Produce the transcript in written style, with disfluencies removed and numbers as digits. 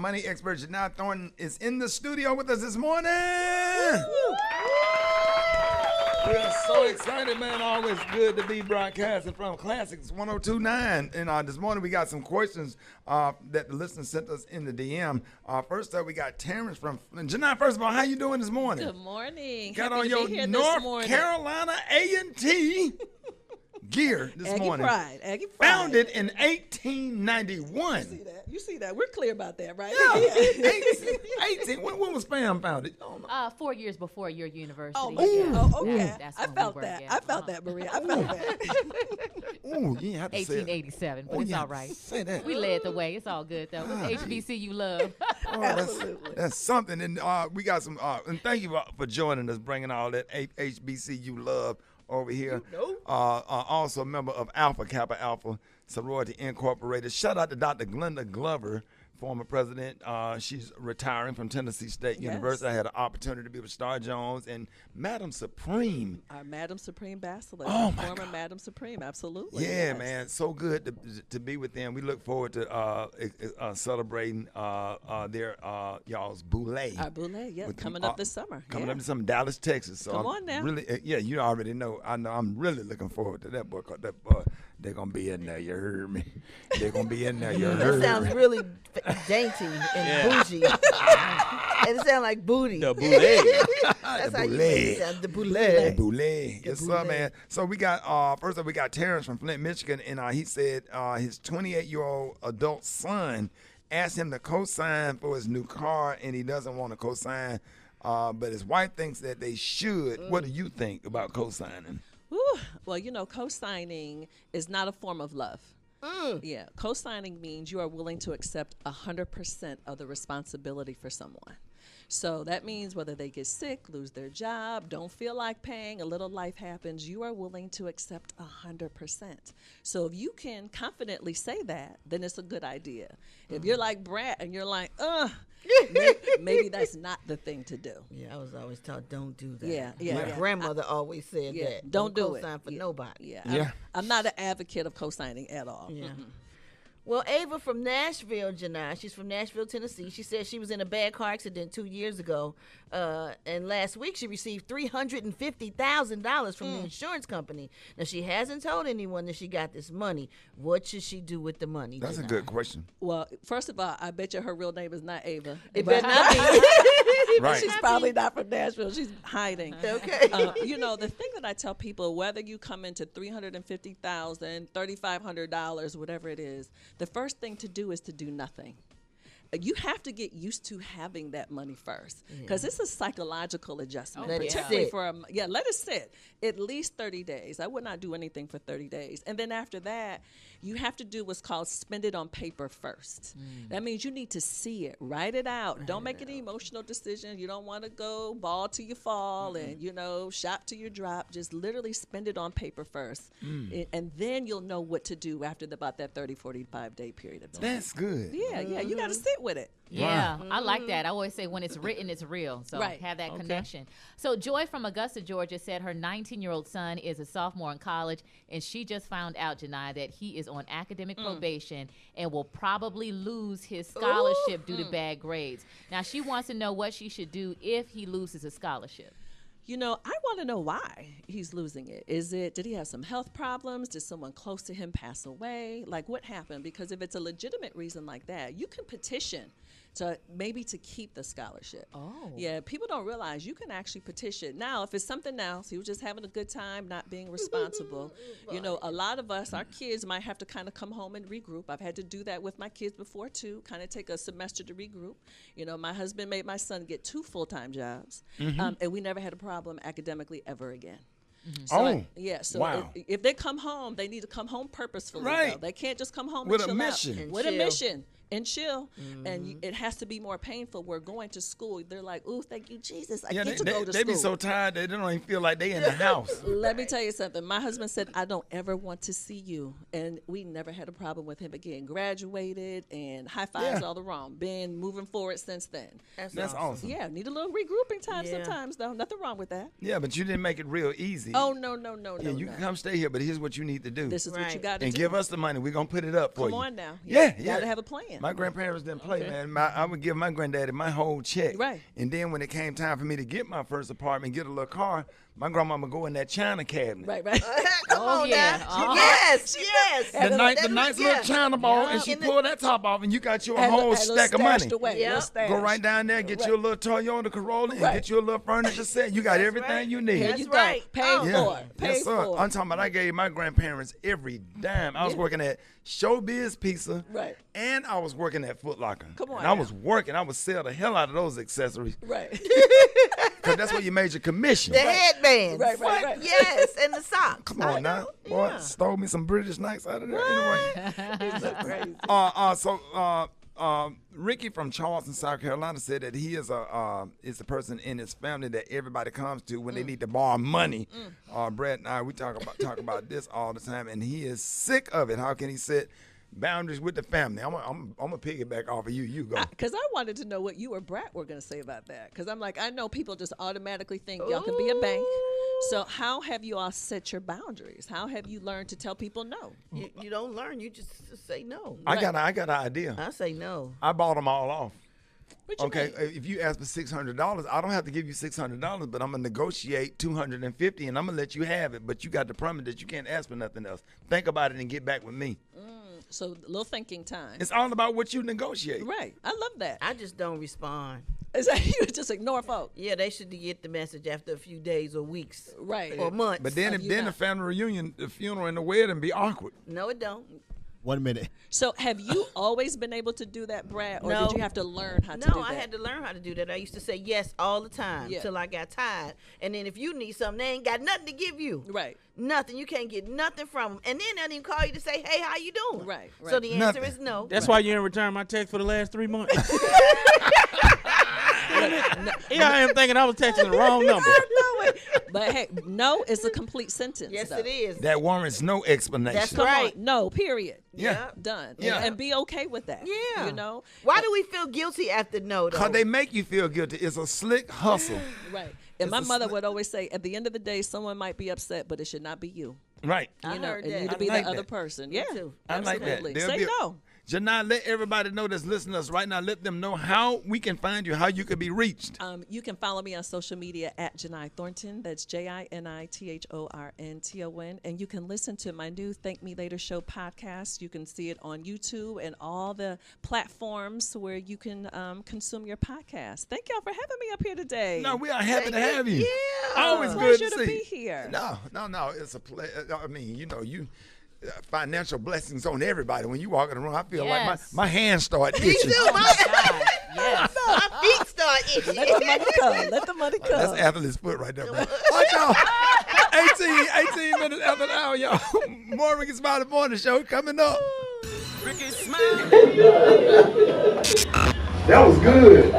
money expert Janai Thornton is in the studio with us this morning. We're so excited, man. Always good to be broadcasting from Classics 102.9. And this morning we got some questions that the listeners sent us in the DM. First up, we got Terrence from Janai. First of all, how you doing this morning? Good morning. Got Happy on to your be here North this morning. Carolina A&T gear this Aggie morning. Pride. Aggie Pride. Founded in 1891. You see that? We're clear about that, right? Yeah, 18. When was FAM founded? 4 years before your university. Oh, Ooh. okay. That's I when we felt were, that. yeah. I felt that, Maria. I felt that. Ooh, you didn't have to say it. 1887, but Oh, it's yeah, all right. say that. We led the way. It's all good, though. It's HBCU love. Oh, Absolutely. That's something. And we got some, and thank you for joining us, bringing all that HBCU love over here. Also a member of Alpha Kappa Alpha Sorority Incorporated. Shout out to Dr. Glenda Glover, former president. She's retiring from Tennessee State University. I had an opportunity to be with Star Jones and Madam Supreme. Our Madam Supreme Bachelor. Oh, my former God. Madam Supreme. Absolutely. Yeah, yes. man, so good to be with them. We look forward to celebrating their y'all's boulé. Our Boulay, yeah, With coming them, up this summer. Coming yeah. up to some Dallas, Texas. So Come I'm on now. Really, yeah, you already know. I know. I'm really looking forward to that boy. They're gonna be in there. You heard me. They're gonna be in there. You That heard sounds me. really dainty and bougie. And it sounds like booty. The boulé. That's the how you boulé. make it sound. The boulé. The boulé. Yes, sir, boulé. man. So we got first up we got Terrence from Flint, Michigan, and he said his 28-year-old adult son asked him to co-sign for his new car, and he doesn't want to co-sign, but his wife thinks that they should. What do you think about co-signing? Whew. Well, co-signing is not a form of love. Yeah, co-signing means you are willing to accept 100% of the responsibility for someone. So that means whether they get sick, lose their job, don't feel like paying, a little life happens, you are willing to accept 100%. So if you can confidently say that, then it's a good idea. If you're like Brad and you're like, maybe that's not the thing to do. Yeah, I was always taught don't do that. Yeah. My grandmother always said Yeah, that. don't do it. co-sign for nobody. Yeah. I'm not an advocate of co-signing at all. Yeah. Well, Ava from Nashville, Janai, she's from Nashville, Tennessee. She said she was in a bad car accident 2 years ago. And last week she received $350,000 from the insurance company. Now, she hasn't told anyone that she got this money. What should she do with the money, That's a Janai? good question. Well, first of all, I bet you her real name is not Ava. It But better not be. Right. She's probably not from Nashville. She's hiding. Okay. The thing that I tell people, whether you come into $350,000, $3,500, whatever it is, the first thing to do is to do nothing. You have to get used to having that money first, because it's a psychological adjustment. Let it particularly sit. for let it sit at least 30 days. I would not do anything for 30 days, and then after that, you have to do what's called spend it on paper first. That means you need to see it, write it out. Don't make any emotional decisions. You don't want to go ball till you fall and shop till you drop. Just literally spend it on paper first, and then you'll know what to do after about that 30, 45-day period of time. That's good. Yeah, you got to sit with it. Yeah, I like that. I always say when it's written, it's real. So Right. have that connection. So Joy from Augusta, Georgia said her 19-year-old son is a sophomore in college, and she just found out, Janai, that he is on academic probation and will probably lose his scholarship due to bad grades. Now, she wants to know what she should do if he loses his scholarship. I want to know why he's losing it. Did he have some health problems? Did someone close to him pass away? Like, what happened? Because if it's a legitimate reason like that, you can petition to keep the scholarship. Oh. Yeah, people don't realize you can actually petition. Now, if it's something else, he was just having a good time, not being responsible. A lot of us, our kids might have to kind of come home and regroup. I've had to do that with my kids before, too, kind of take a semester to regroup. My husband made my son get 2 full-time jobs, and we never had a problem academically ever again. So wow. if they come home, they need to come home purposefully. Right. Though. They can't just come home With and a chill mission. out. With chill. a mission. And chill, and it has to be more painful. We're going to school. They're like, "Ooh, thank you, Jesus! I get to go to they school." be so tired they don't even feel like they in the house. Let me tell you something. My husband said, "I don't ever want to see you," and we never had a problem with him again. Graduated and high fives all around. Been moving forward since then. That's awesome. Yeah, need a little regrouping time Yeah. sometimes, though. Nothing wrong with that. Yeah, but you didn't make it real easy. Oh no! Yeah, you can come stay here, but here's what you need to do. This is what you Right. got to and do. give us the money. We're going to put it up for Come you. on now. Yeah, You yeah. got to have a plan. playing. My grandparents didn't play, man. I would give my granddaddy my whole check. Right. And then when it came time for me to get my first apartment, get a little car, my grandma would go in that china cabinet. Right, right. Come on now. Yes. The nice little china ball, and she pulled that top off, and you got you a whole stack of money. Away, Go right down there, get you a little Toyota Corolla, and get you a little furniture set. You got everything you need. Here you go. Paid for. Yes, sir. I'm talking about I gave my grandparents every dime. I was working at Showbiz Pizza, and I was working at Foot Locker. Come on. And I was working. I would sell the hell out of those accessories. Right. Because that's where you made your commission. The headbands. Right. Yes, and the socks. Come on now. Boy, stole me some British nights out of there. Anyway. He's so crazy. So Rickey from Charleston, South Carolina said that he is a person in his family that everybody comes to when they need to borrow money. Brett and I, we talk about this all the time, and he is sick of it. How can he set boundaries with the family? I'm gonna piggyback off of you. You go. Because I wanted to know what you or Brat were going to say about that. Because I'm like, I know people just automatically think y'all can be a bank. So how have you all set your boundaries? How have you learned to tell people no? You don't learn. You just say no. I got an idea. I say no. I bought them all off. What you mean? If you ask for $600, I don't have to give you $600, but I'm gonna negotiate $250, and I'm gonna let you have it. But you got to promise that you can't ask for nothing else. Think about it and get back with me. So a little thinking time. It's all about what you negotiate. Right. I love that. I just don't respond. Is that you just ignore folk? Yeah, they should get the message after a few days or weeks. Right. Or months. But then the family reunion, the funeral, and the wedding be awkward. No, it don't. 1 minute. So have you always been able to do that, Brad, or did you have to learn how to do that? No, I had to learn how to do that. I used to say yes all the time till I got tired. And then if you need something, they ain't got nothing to give you. Right. Nothing. You can't get nothing from them. And then they don't even call you to say, hey, how you doing? Right. So the answer is no. That's why you didn't return my text for the last 3 months. Here I am thinking I was texting the wrong number. But hey, no is a complete sentence. Yes, though. it is. That warrants no explanation. That's Come right. on. No, period. Yeah. Done. Yeah. And be okay with that. Yeah. You know? Why do we feel guilty after no, though? Because they make you feel guilty. It's a slick hustle. Right. And my mother would always say, at the end of the day, someone might be upset, but it should not be you. Right. You know, heard it that. need to I be like the other that. person. Me Yeah. too. I like that. Absolutely. There'll Say be a- no. Janai, let everybody know that's listening to us right now. Let them know how we can find you, how you could be reached. You can follow me on social media at Janai Thornton. That's JINITHORNTON. And you can listen to my new Thank Me Later Show podcast. You can see it on YouTube and all the platforms where you can consume your podcast. Thank y'all for having me up here today. No, we are happy to have you. Yeah. Always good Pleasure to to see be you. here. No. It's a pleasure. I mean, you financial blessings on everybody. When you walk in the room, I feel like my hands start itching. Me too. Oh my God. Yes. My feet start itching. Let the money come. Let the money come. That's athlete's foot right there, bro. Watch y'all. 18 minutes after the hour, y'all. More Rickey Smiley Morning Show coming up. Rickey Smiley. That was good.